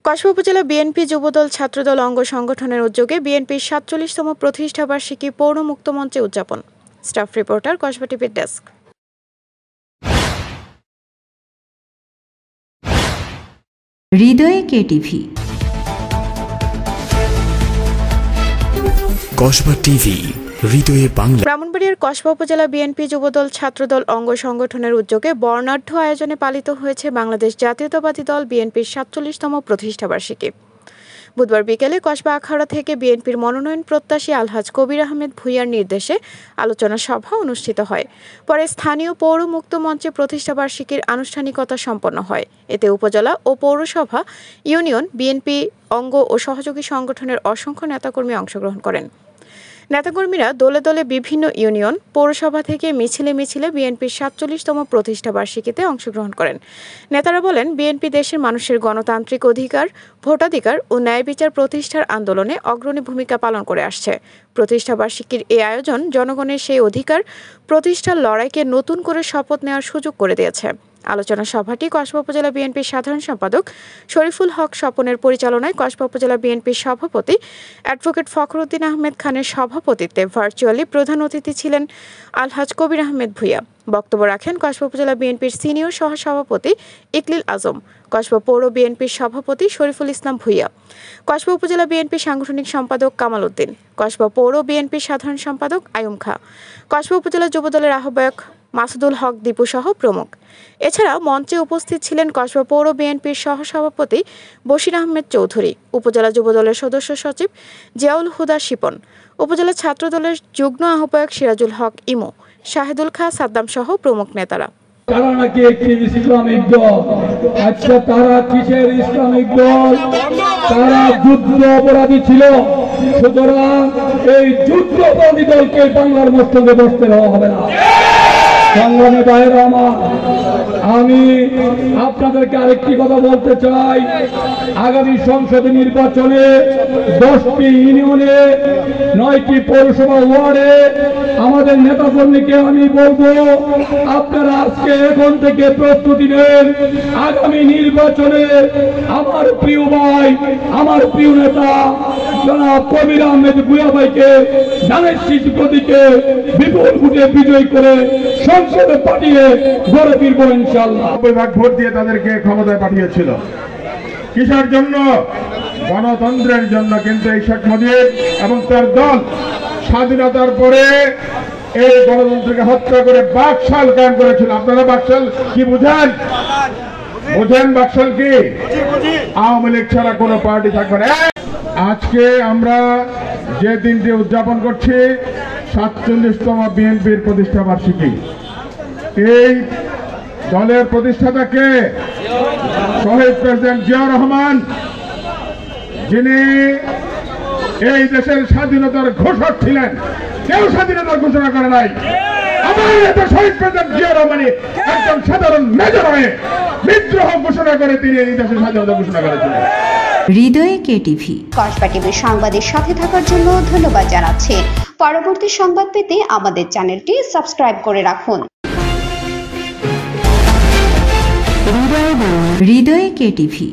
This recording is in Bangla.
কসবা উপজেলা বিএনপি যুবদল ছাত্রদল অঙ্গ সংগঠনের উদ্যোগে বিএনপির ৪৭তম প্রতিষ্ঠাবার্ষিকী পৌর মুক্ত মঞ্চে উদযাপন। স্টাফ রিপোর্টার, কসবা টিভির ডেস্ক। হৃদয়ে কেটিভি, কসবা টিভি, হৃদয়ে বাংলা। ব্রাহ্মণবাড়িয়ার কসবা উপজেলা বিএনপি যুবদল ছাত্রদল অঙ্গ সংগঠনের উদ্যোগে বর্ণাঢ্য আয়োজনে পালিত হয়েছে বাংলাদেশ জাতীয়তাবাদী দল বিএনপির ৪৭তম প্রতিষ্ঠাবার্ষিকী। বুধবার বিকেলে কসবা আখাউড়া থেকে বিএনপির মনোনয়ন প্রত্যাশী আলহাজ কবির আহমেদ ভূঁইয়ার নির্দেশে আলোচনা সভা অনুষ্ঠিত হয়। পরে স্থানীয় পৌর মুক্ত মঞ্চে প্রতিষ্ঠাবার্ষিকীর আনুষ্ঠানিকতা সম্পন্ন হয়। এতে উপজেলা ও পৌরসভা, ইউনিয়ন, বিএনপি অঙ্গ ও সহযোগী সংগঠনের অসংখ্য নেতাকর্মী অংশগ্রহণ করেন। নেতাকর্মীরা দলে দলে বিভিন্ন ইউনিয়ন, পৌরসভা থেকে মিছিলে মিছিলে বিএনপির ৪৭তম প্রতিষ্ঠাবার্ষিকীতে অংশগ্রহণ করেন। নেতারা বলেন, বিএনপি দেশের মানুষের গণতান্ত্রিক অধিকার, ভোটাধিকার ও ন্যায় বিচার প্রতিষ্ঠার আন্দোলনে অগ্রণী ভূমিকা পালন করে আসছে। প্রতিষ্ঠাবার্ষিকীর এই আয়োজন জনগণের সেই অধিকার প্রতিষ্ঠার লড়াইকে নতুন করে শপথ নেওয়ার সুযোগ করে দিয়েছে। আলোচনা সভাটি কসবা উপজেলা বিএনপির সাধারণ সম্পাদক শরীফুল হক স্বপনের পরিচালনায় কসবা উপজেলা বিএনপির সভাপতি অ্যাডভোকেট ফখরুদ্দিন আহমেদ খানের সভাপতিত্বে ভার্চুয়ালি প্রধান অতিথি ছিলেন আলহাজ কবির আহমেদ ভূঁইয়া। বক্তব্য রাখেন কসবা উপজেলা বিএনপির সিনিয়র সহসভাপতি ইকলিল আজম, কসবা পৌর বিএনপির সভাপতি শরীফুল ইসলাম ভূঁইয়া, কসবা উপজেলা বিএনপির সাংগঠনিক সম্পাদক কামাল উদ্দিন, কসবা পৌর বিএনপির সাধারণ সম্পাদক আয়ুম খা, কসবা উপজেলা যুবদলের আহ্বায়ক মাসুদুল হক দীপু সহ প্রমুখ। এছাড়াও মঞ্চে উপস্থিত ছিলেন কসবা পৌর বিএনপির সহসভাপতি বশির আহমেদ চৌধুরী, উপজেলা যুবদলের সদস্য সচিব জিয়াউল হুদা শিপন, উপজেলা ছাত্রদলের যুগ্ম আহ্বায়ক সিরাজুল হক ইমো, শাহেদুল খা সাদ্দাম সহ প্রমুখ নেতারা। তারা নাকি একটি ইসলামিক দল। আচ্ছা, তারা কিসের ইসলামিক দল? তারা যুদ্ধ অপরাধী ছিল। সুতরাং এই যুদ্ধ অপরাধী দলকে বাংলার মস্তকে বসতে দেওয়া হবে না। সংগ্রামী ভাইয়েরা আমার, আমি আপনাদেরকে আরেকটি কথা বলতে চাই। আগামী সংসদ নির্বাচনে 10টি ইউনিয়নে 9টি পৌরসভা ওয়ার্ডে আমাদের নেতাকর্মীকে আমি বলবো, আপনারা আজকে এখন থেকে প্রস্তুতি নেন। আগামী নির্বাচনে আমার প্রিয় ভাই, আমার প্রিয় নেতা জনাব কবির আহমেদ ভূঁইয়া ভাইকে ধানের শীষ প্রতীকে বিপুল ভোটে বিজয়ী করে সংসদে পাঠিয়ে গড়ে ফিরব ইনশাআল্লাহ। 90 ভাগ ভোট দিয়ে তাদেরকে ক্ষমতায় পাঠিয়েছিল। কিসের জন্য? গণতন্ত্রের জন্য। কিন্তু এই শেখ মুজিব এবং তার দল স্বাধীনতার পরে এই গণতন্ত্রকে হত্যা করে বাকশাল কায়েম করেছিল। আপনারা বাকশাল কি বুঝেন? বুঝেন বাকশাল কি? আওয়ামী লীগ ছাড়া কোনো পার্টি থাকবে না। আজকে আমরা যে দিনটি উদযাপন করছি ৪৭তম বিএনপির প্রতিষ্ঠা বার্ষিকী। এই দলের প্রতিষ্ঠাতা কে? শহীদ প্রেসিডেন্ট জিয়াউর রহমান, যিনি এই দেশের স্বাধীনতার ঘোষক ছিলেন। কেউ স্বাধীনতার ঘোষণা করে নাই। আমার নেতা শহীদ প্রেসিডেন্ট জিয়াউর রহমানই একজন সাধারণ মেজর হয়ে বিদ্রোহ ঘোষণা করে তিনি এই দেশের স্বাধীনতা ঘোষণা করেছিলেন। হৃদয়ে কেটিভি, কসবা টিভির সংবাদের সাথে থাকার জন্য ধন্যবাদ জানাচ্ছি। পরবর্তী সংবাদ পেতে আমাদের চ্যানেলটি সাবস্ক্রাইব করে রাখুন। হৃদয়ে কেটিভি।